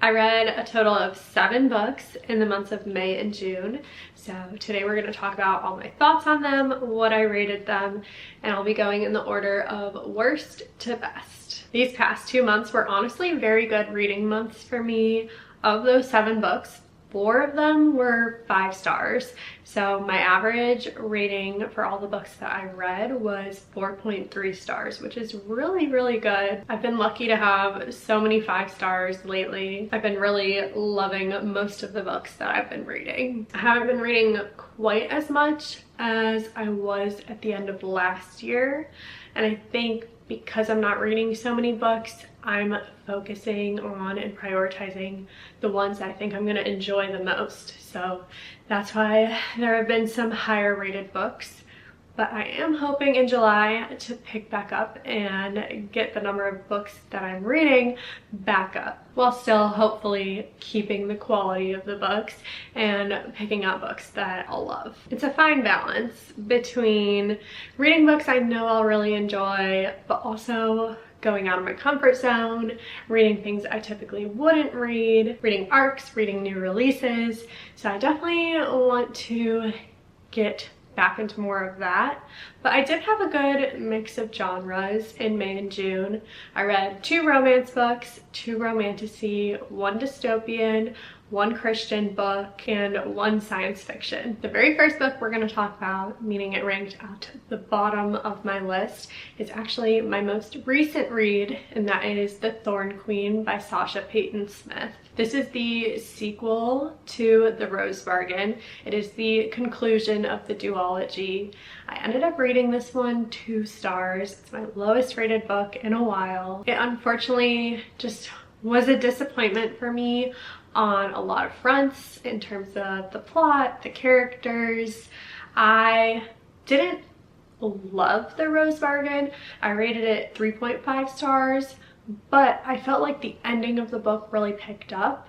I read a total of 7 books in the months of May and June. So today we're going to talk about all my thoughts on them, what I rated them, and I'll be going in the order of worst to best. These past 2 months were honestly very good reading months for me. Of those 7 books, 4 of them were 5 stars. So my average rating for all the books that I read was 4.3 stars, which is really, really good. I've been lucky to have so many 5 stars lately. I've been really loving most of the books that I've been reading. I haven't been reading quite as much as I was at the end of last year, and I think because I'm not reading so many books, I'm focusing on and prioritizing the ones that I think I'm going to enjoy the most. So that's why there have been some higher rated books. But I am hoping in July to pick back up and get the number of books that I'm reading back up, while still hopefully keeping the quality of the books and picking out books that I'll love. It's a fine balance between reading books I know I'll really enjoy, but also going out of my comfort zone, reading things I typically wouldn't read, reading arcs, reading new releases. So I definitely want to get back into more of that. But I did have a good mix of genres in May and June. I read 2 romance books, 2 romantasy, 1 dystopian, 1 Christian book, and 1 science fiction. The very first book we're going to talk about, meaning it ranked at the bottom of my list, is actually my most recent read, and that is The Thorn Queen by Sasha Peyton Smith. This is the sequel to The Rose Bargain. It is the conclusion of the duology. I ended up reading this one 2 stars. It's my lowest rated book in a while. It unfortunately just was a disappointment for me on a lot of fronts in terms of the plot, the characters. I didn't love The Rose Bargain. I rated it 3.5 stars, but I felt like the ending of the book really picked up.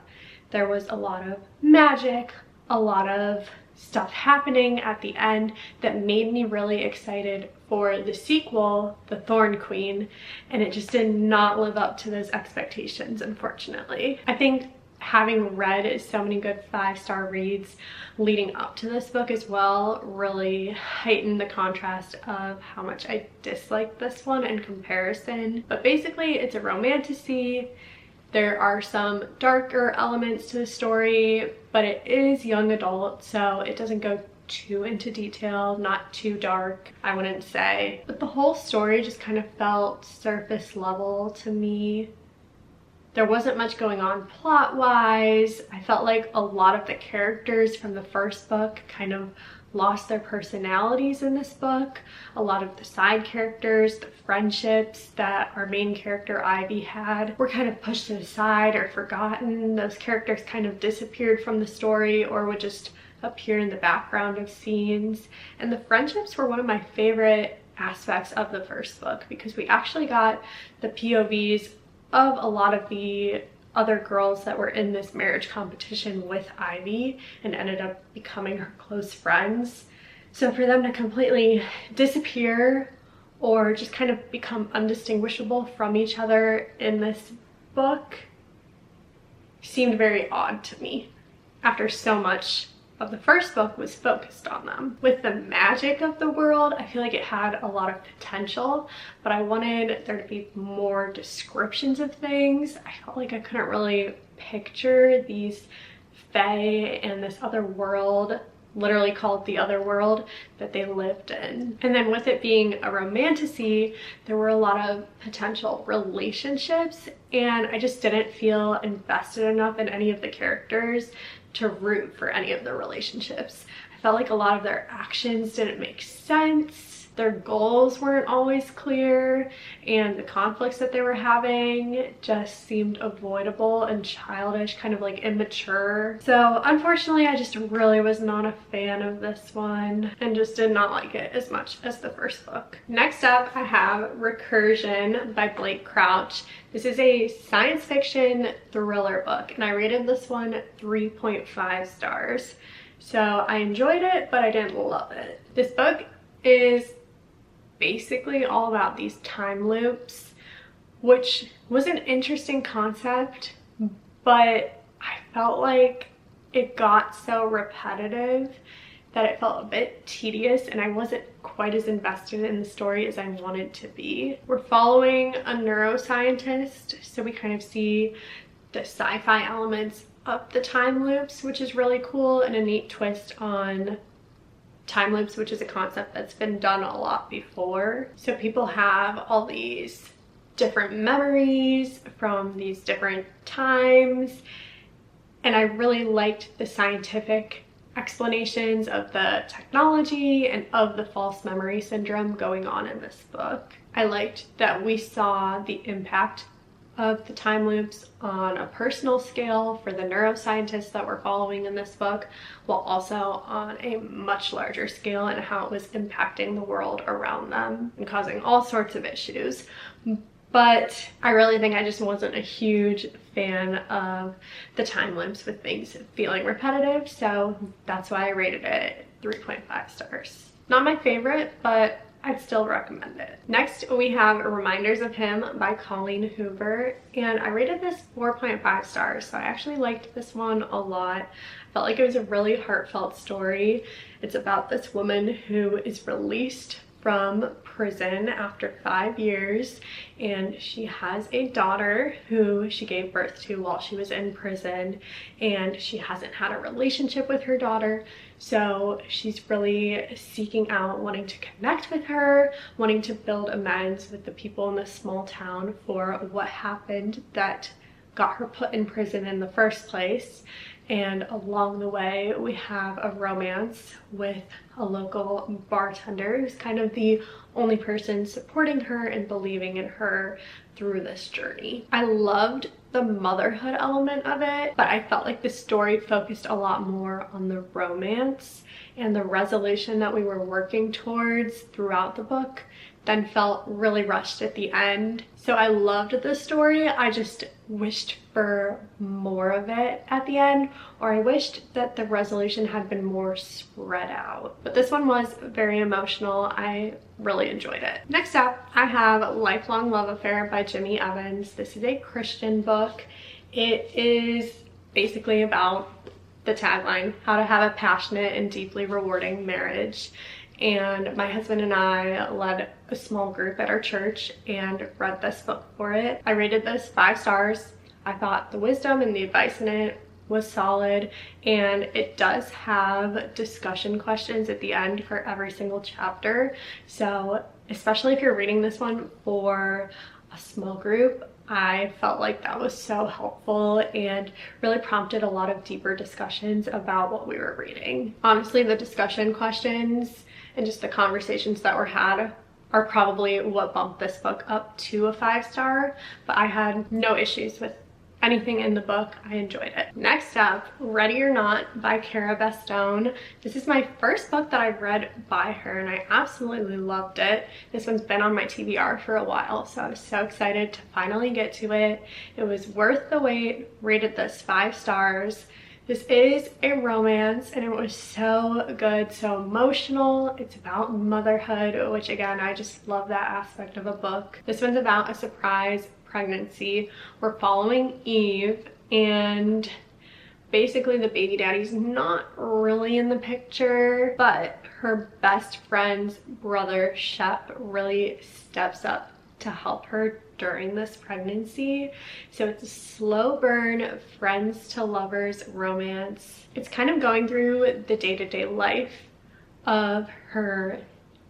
There was a lot of magic, a lot of stuff happening at the end that made me really excited for the sequel, The Thorn Queen, and it just did not live up to those expectations, unfortunately. I think having read so many good 5-star reads leading up to this book as well really heightened the contrast of how much I disliked this one in comparison. But basically it's a romantasy. There are some darker elements to the story, but it is young adult, so it doesn't go too into detail, not too dark, I wouldn't say. But the whole story just kind of felt surface level to me. There wasn't much going on plot-wise. I felt like a lot of the characters from the first book kind of lost their personalities in this book. A lot of the side characters, the friendships that our main character Ivy had, were kind of pushed to the side or forgotten. Those characters kind of disappeared from the story or would just appear in the background of scenes. And the friendships were one of my favorite aspects of the first book because we actually got the POVs of a lot of the other girls that were in this marriage competition with Ivy and ended up becoming her close friends. So for them to completely disappear or just kind of become undistinguishable from each other in this book seemed very odd to me after so much of the first book was focused on them. With the magic of the world, I feel like it had a lot of potential, but I wanted there to be more descriptions of things. I felt like I couldn't really picture these fae and this other world, literally called the other world, that they lived in. And then with it being a romantasy, there were a lot of potential relationships, and I just didn't feel invested enough in any of the characters to root for any of the relationships. I felt like a lot of their actions didn't make sense. Their goals weren't always clear, and the conflicts that they were having just seemed avoidable and childish, kind of like immature. So unfortunately, I just really was not a fan of this one and just did not like it as much as the first book. Next up, I have Recursion by Blake Crouch. This is a science fiction thriller book, and I rated this one 3.5 stars. So I enjoyed it, but I didn't love it. This book is basically all about these time loops, which was an interesting concept, but I felt like it got so repetitive that it felt a bit tedious and I wasn't quite as invested in the story as I wanted to be. We're following a neuroscientist, so we kind of see the sci-fi elements of the time loops, which is really cool, and a neat twist on time loops, which is a concept that's been done a lot before. So people have all these different memories from these different times, and I really liked the scientific explanations of the technology and of the false memory syndrome going on in this book. I liked that we saw the impact of the time loops on a personal scale for the neuroscientists that we're following in this book, while also on a much larger scale and how it was impacting the world around them and causing all sorts of issues. But I really think I just wasn't a huge fan of the time loops with things feeling repetitive, so that's why I rated it 3.5 stars. Not my favorite, but I'd still recommend it. Next, we have Reminders of Him by Colleen Hoover, and I rated this 4.5 stars, so I actually liked this one a lot. I felt like it was a really heartfelt story. It's about this woman who is released from prison after 5 years, and she has a daughter who she gave birth to while she was in prison, and she hasn't had a relationship with her daughter, so she's really seeking out, wanting to connect with her, wanting to build amends with the people in this small town for what happened that got her put in prison in the first place. And along the way, we have a romance with a local bartender who's kind of the only person supporting her and believing in her through this journey. I loved the motherhood element of it, but I felt like the story focused a lot more on the romance and the resolution that we were working towards throughout the book, then felt really rushed at the end. So I loved the story, I just wished for more of it at the end, or I wished that the resolution had been more spread out. But this one was very emotional. I really enjoyed it. Next up, I have Lifelong Love Affair by Jimmy Evans. This is a Christian book. It is basically about the tagline, how to have a passionate and deeply rewarding marriage. And my husband and I led a small group at our church and read this book for it. I rated this 5 stars. I thought the wisdom and the advice in it was solid, and it does have discussion questions at the end for every single chapter. So especially if you're reading this one for a small group, I felt like that was so helpful and really prompted a lot of deeper discussions about what we were reading. Honestly, the discussion questions and just the conversations that were had are probably what bumped this book up to a 5-star, but I had no issues with anything in the book. I enjoyed it. Next up, Ready or Not by Cara Bastone. This is my first book that I've read by her, and I absolutely loved it. This one's been on my TBR for a while, so I was so excited to finally get to it. It was worth the wait. Rated this 5 stars. This is a romance, and it was so good, so emotional. It's about motherhood, which again, I just love that aspect of a book. This one's about a surprise pregnancy. We're following Eve, and basically the baby daddy's not really in the picture, but her best friend's brother, Shep, really steps up to help her during this pregnancy. So it's a slow burn, friends to lovers romance. It's kind of going through the day-to-day life of her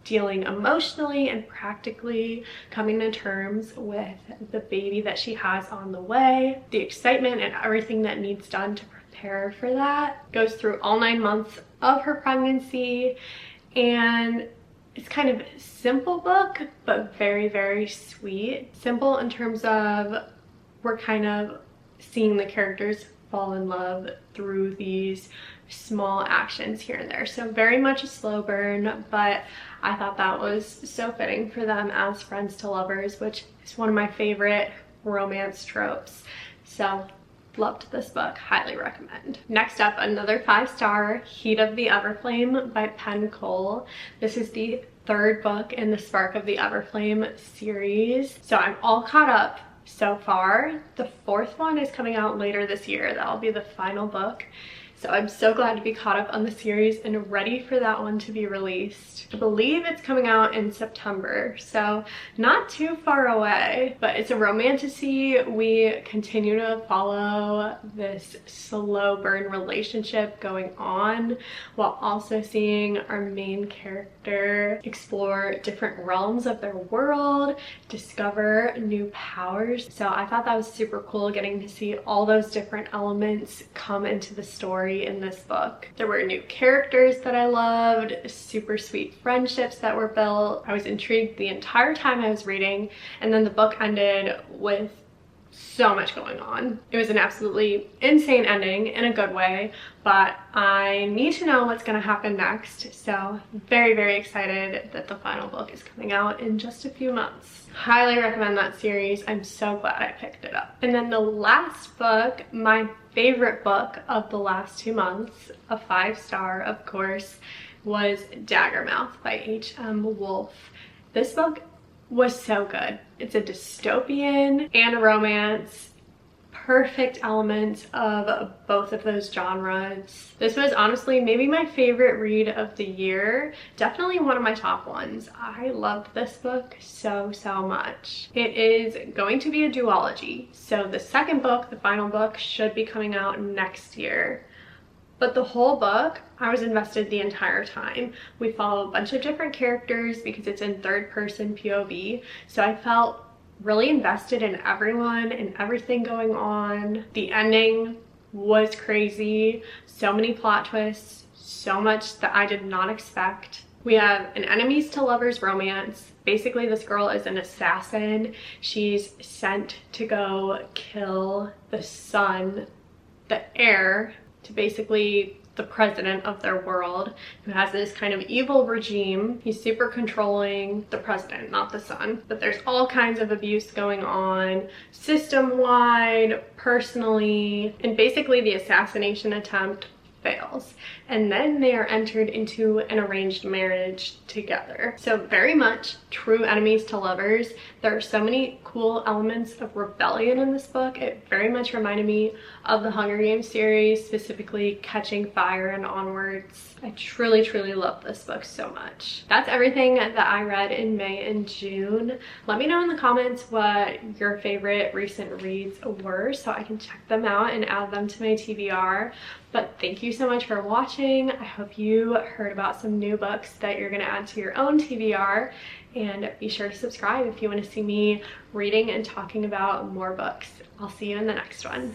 dealing emotionally and practically, coming to terms with the baby that she has on the way, the excitement and everything that needs done to prepare for that. Goes through all 9 months of her pregnancy, and it's kind of a simple book, but very, very sweet. Simple in terms of we're kind of seeing the characters fall in love through these small actions here and there. So very much a slow burn, but I thought that was so fitting for them as friends to lovers, which is one of my favorite romance tropes. So loved this book, highly recommend. Next up, another 5-star, Heat of the Everflame by Penn. This is the 3rd book in the Spark of the Everflame series. So I'm all caught up so far. The fourth one is coming out later this year. That'll be the final book. So I'm so glad to be caught up on the series and ready for that one to be released. I believe it's coming out in September, so not too far away, but it's a romantasy. We continue to follow this slow burn relationship going on while also seeing our main character explore different realms of their world, discover new powers. So I thought that was super cool, getting to see all those different elements come into the story in this book. There were new characters that I loved, super sweet friendships that were built. I was intrigued the entire time I was reading, and then the book ended with so much going on. It was an absolutely insane ending in a good way, but I need to know what's going to happen next. So very, very excited that the final book is coming out in just a few months. Highly recommend that series. I'm so glad I picked it up. And then the last book, my favorite book of the last 2 months, a 5-star of course, was Daggermouth by H.M. Wolfe. This book was so good. It's a dystopian and a romance. Perfect elements of both of those genres. This was honestly maybe my favorite read of the year. Definitely one of my top ones. I loved this book so much. It is going to be a duology. So the second book, the final book, should be coming out next year. But the whole book, I was invested the entire time. We follow a bunch of different characters because it's in third-person POV. So I felt really invested in everyone and everything going on. The ending was crazy. So many plot twists, so much that I did not expect. We have an enemies to lovers romance. Basically, this girl is an assassin. She's sent to go kill the son, the heir to basically the president of their world, who has this kind of evil regime. He's super controlling, the president, not the son. But there's all kinds of abuse going on, system-wide, personally, and basically the assassination attempt fails. And then they are entered into an arranged marriage together. So very much true enemies to lovers. There are so many cool elements of rebellion in this book. It very much reminded me of the Hunger Games series, specifically Catching Fire and onwards. I truly love this book so much. That's everything that I read in May and June. Let me know in the comments what your favorite recent reads were so I can check them out and add them to my TBR. But thank you so much for watching. I hope you heard about some new books that you're gonna add to your own TBR, and be sure to subscribe if you want to see me reading and talking about more books. I'll see you in the next one.